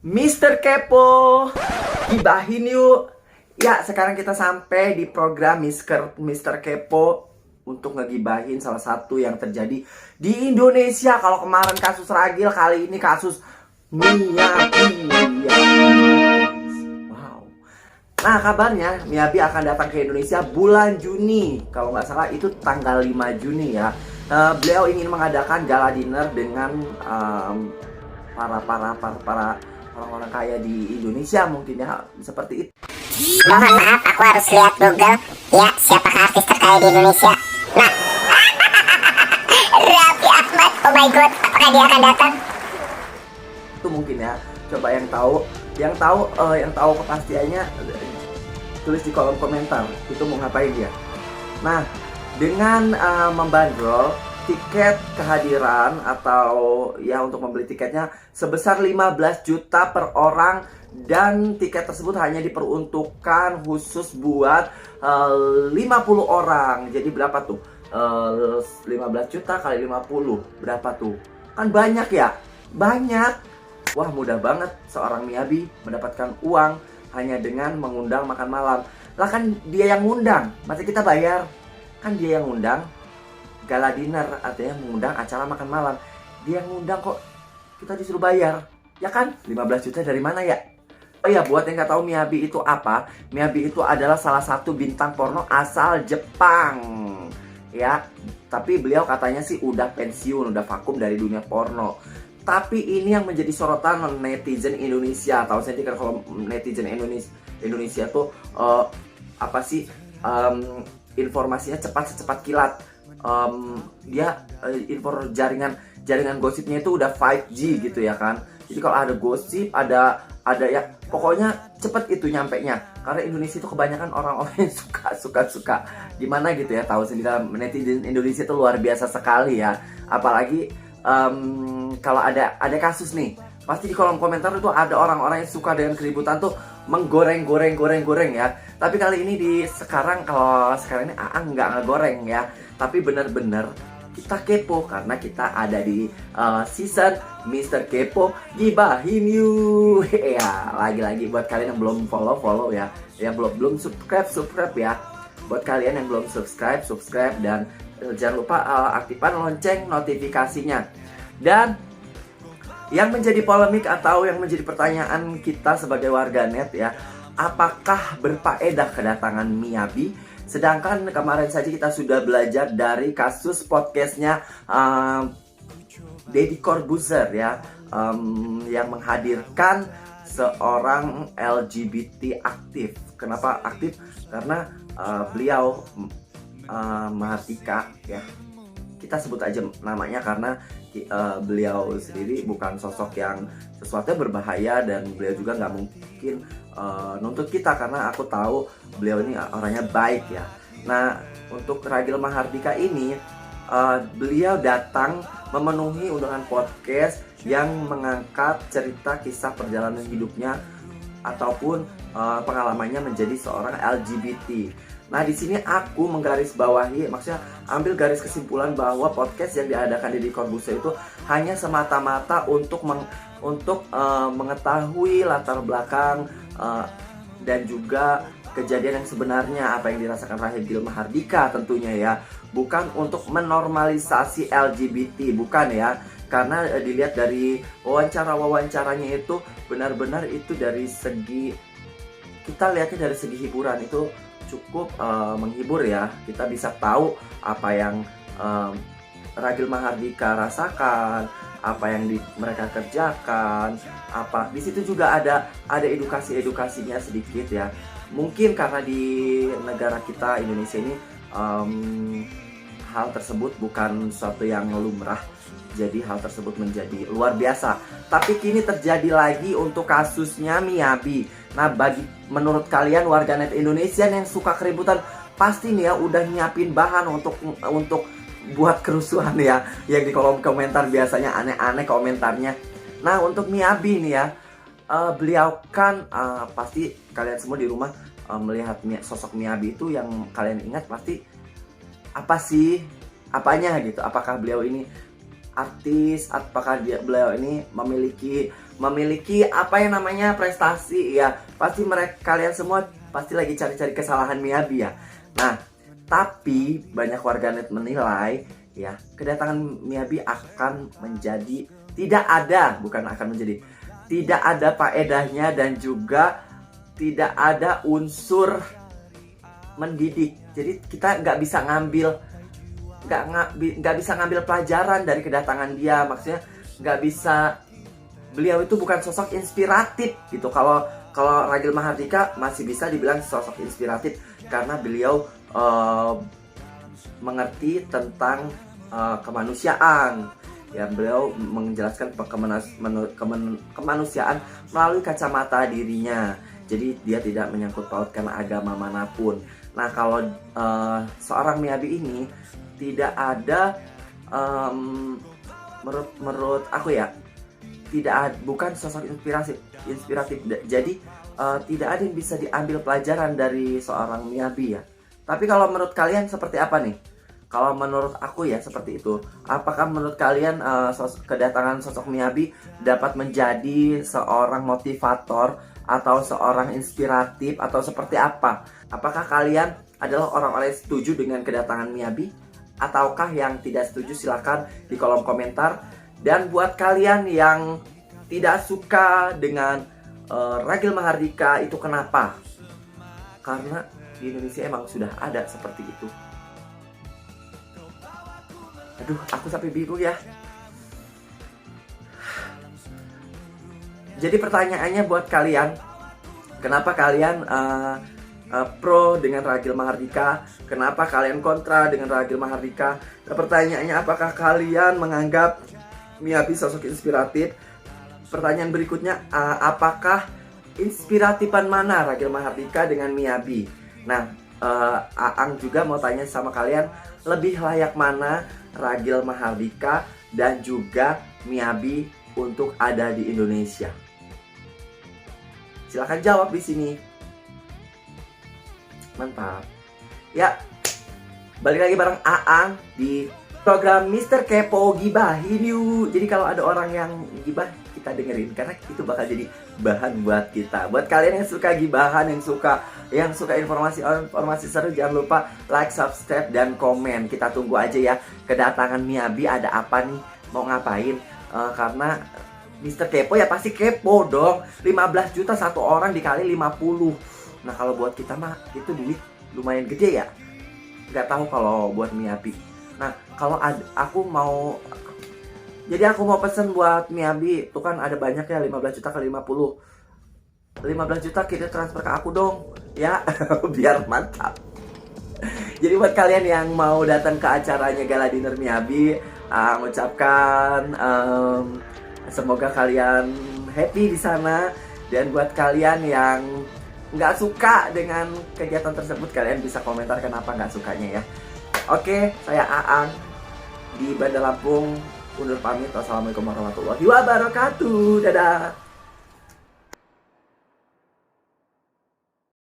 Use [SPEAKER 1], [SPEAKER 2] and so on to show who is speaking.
[SPEAKER 1] Mister Kepo, gibahin yuk. Ya, sekarang kita sampai di program Mister Kepo untuk ngegibahin salah satu yang terjadi di Indonesia. Kalau kemarin kasus Ragil, kali ini kasus Miyabi. Wow. Nah, kabarnya Miyabi akan datang ke Indonesia bulan Juni. Kalau nggak salah itu tanggal 5 Juni ya. Beliau ingin mengadakan gala dinner dengan para orang-orang kaya di Indonesia, mungkin ya, seperti itu.
[SPEAKER 2] Mohon maaf, aku harus lihat Google. Ya, siapakah artis terkaya di Indonesia? Nah, Raffi Ahmad. Oh my god, apakah dia akan datang?
[SPEAKER 1] Itu mungkin ya. Coba yang tahu kepastiannya tulis di kolom komentar. Itu mau ngapain dia? Nah, dengan membandrol tiket kehadiran atau ya untuk membeli tiketnya sebesar 15 juta per orang, dan tiket tersebut hanya diperuntukkan khusus buat 50 orang. Jadi berapa tuh? 15 juta kali 50 berapa tuh? Kan banyak ya? Banyak. Wah, mudah banget seorang Miyabi mendapatkan uang hanya dengan mengundang makan malam. Lah kan dia yang ngundang, masa kita bayar? Kan dia yang ngundang. Gala dinner artinya mengundang acara makan malam. Dia yang ngundang kok kita disuruh bayar. Ya kan? 15 juta dari mana ya? Oh ya, buat yang nggak tahu Miyabi itu apa, Miyabi itu adalah salah satu bintang porno asal Jepang. Ya, tapi beliau katanya sih udah pensiun, udah vakum dari dunia porno. Tapi ini yang menjadi sorotan netizen Indonesia. Tahu sendiri kan kalau netizen Indonesia tuh apa sih, informasinya cepat secepat kilat. Dia jaringan gosipnya itu udah 5G gitu ya kan. Jadi kalau ada gosip, ada ya, pokoknya cepet itu nyampenya. Karena Indonesia itu kebanyakan orang-orang yang suka gimana gitu ya. Tahu sendiri netizen Indonesia itu luar biasa sekali ya. Apalagi kalau ada kasus nih, pasti di kolom komentar itu ada orang-orang yang suka dengan keributan tuh menggoreng ya. Tapi kali ini kalau sekarang ini Aang nggak ngegoreng ya, tapi bener-bener kita kepo karena kita ada di season Mister Kepo gibahin you. Ya, lagi-lagi buat kalian yang belum follow ya, yang belum subscribe ya. Buat kalian yang belum subscribe dan jangan lupa aktifkan lonceng notifikasinya. Dan yang menjadi polemik atau yang menjadi pertanyaan kita sebagai warganet ya, apakah berfaedah kedatangan Miyabi? Sedangkan kemarin saja kita sudah belajar dari kasus podcastnya Deddy Corbuzier ya, yang menghadirkan seorang LGBT aktif. Kenapa aktif? Karena beliau Mahardika ya, kita sebut aja namanya karena beliau sendiri bukan sosok yang sesuatu yang berbahaya, dan beliau juga nggak mungkin nuntut kita karena aku tahu beliau ini orangnya baik ya. Nah, untuk Ragil Mahardika ini beliau datang memenuhi undangan podcast yang mengangkat cerita kisah perjalanan hidupnya ataupun pengalamannya menjadi seorang LGBT. Nah, di sini aku menggarisbawahi, maksudnya ambil garis kesimpulan bahwa podcast yang diadakan Deddy Corbuzier itu hanya semata-mata untuk mengetahui latar belakang dan juga kejadian yang sebenarnya apa yang dirasakan Ragil Mahardika tentunya ya, bukan untuk menormalisasi LGBT, bukan ya. Karena dilihat dari wawancaranya itu benar-benar itu dari segi, kita lihatnya dari segi hiburan itu cukup menghibur ya. Kita bisa tahu apa yang Ragil Mahardika rasakan, apa yang mereka kerjakan, apa di situ juga ada edukasinya sedikit ya. Mungkin karena di negara kita Indonesia ini hal tersebut bukan suatu yang lumrah, jadi hal tersebut menjadi luar biasa. Tapi kini terjadi lagi untuk kasusnya Miyabi. Nah, menurut kalian warganet Indonesia yang suka keributan, pasti nih ya udah nyiapin bahan untuk buat kerusuhan ya. Yang di kolom komentar biasanya aneh-aneh komentarnya. Nah, untuk Miyabi nih ya, beliau kan pasti kalian semua di rumah melihat sosok Miyabi itu, yang kalian ingat pasti apa sih? Apanya gitu? Apakah beliau ini artis? Apakah beliau ini memiliki memiliki apa yang namanya prestasi ya. Pasti kalian semua pasti lagi cari-cari kesalahan Miyabi ya. Nah, tapi banyak warganet menilai ya, kedatangan Miyabi akan menjadi tidak ada faedahnya dan juga tidak ada unsur mendidik. Jadi kita nggak bisa ngambil pelajaran dari kedatangan dia. Maksudnya nggak bisa, beliau itu bukan sosok inspiratif gitu. Kalau Ragil Mahardika masih bisa dibilang sosok inspiratif karena beliau mengerti tentang kemanusiaan. Ya, beliau menjelaskan kemanusiaan melalui kacamata dirinya. Jadi dia tidak menyangkut pautkan agama manapun. Nah, kalau seorang Miyabi ini tidak ada, menurut aku ya, bukan sosok inspiratif. Jadi tidak ada yang bisa diambil pelajaran dari seorang Miyabi ya. Tapi kalau menurut kalian seperti apa nih? Kalau menurut aku ya seperti itu. Apakah menurut kalian kedatangan sosok Miyabi dapat menjadi seorang motivator atau seorang inspiratif atau seperti apa? Apakah kalian adalah orang-orang yang setuju dengan kedatangan Miyabi? Ataukah yang tidak setuju? Silahkan di kolom komentar. Dan buat kalian yang tidak suka dengan Ragil Mahardika, itu kenapa? Karena di Indonesia emang sudah ada seperti itu. Aduh, aku sampai bingung ya. Jadi pertanyaannya buat kalian, kenapa kalian pro dengan Ragil Mahardika? Kenapa kalian kontra dengan Ragil Mahardika? Nah, pertanyaannya, apakah kalian menganggap Miyabi sosok inspiratif? Pertanyaan berikutnya, apakah inspiratifan mana Ragil Mahardika dengan Miyabi? Nah, Aang juga mau tanya sama kalian, lebih layak mana Ragil Mahardika dan juga Miyabi untuk ada di Indonesia? Silahkan jawab di sini. Mantap. Ya, balik lagi bareng Aang di program Mr. Kepo Gibahin yuk. Jadi kalau ada orang yang gibah, kita dengerin karena itu bakal jadi bahan buat kita. Buat kalian yang suka gibahan, yang suka informasi seru, jangan lupa like, subscribe, dan komen. Kita tunggu aja ya kedatangan Miyabi, ada apa nih, mau ngapain. Karena Mr. Kepo ya pasti kepo dong. 15 juta satu orang dikali 50. Nah, kalau buat kita mah itu duit lumayan gede ya. Nggak tahu kalau buat Miyabi. Nah, kalau aku mau pesen buat Miyabi, itu kan ada banyak ya, 15 juta kali 50. 15 juta kita transfer ke aku dong ya. Biar mantap. Jadi buat kalian yang mau datang ke acaranya Gala Dinner Miyabi, mengucapkan semoga kalian happy di sana. Dan buat kalian yang nggak suka dengan kegiatan tersebut, kalian bisa komentar kenapa nggak sukanya ya. Oke, saya Aang di Bandar Lampung undur pamit. Wassalamualaikum warahmatullahi wabarakatuh. Dadah.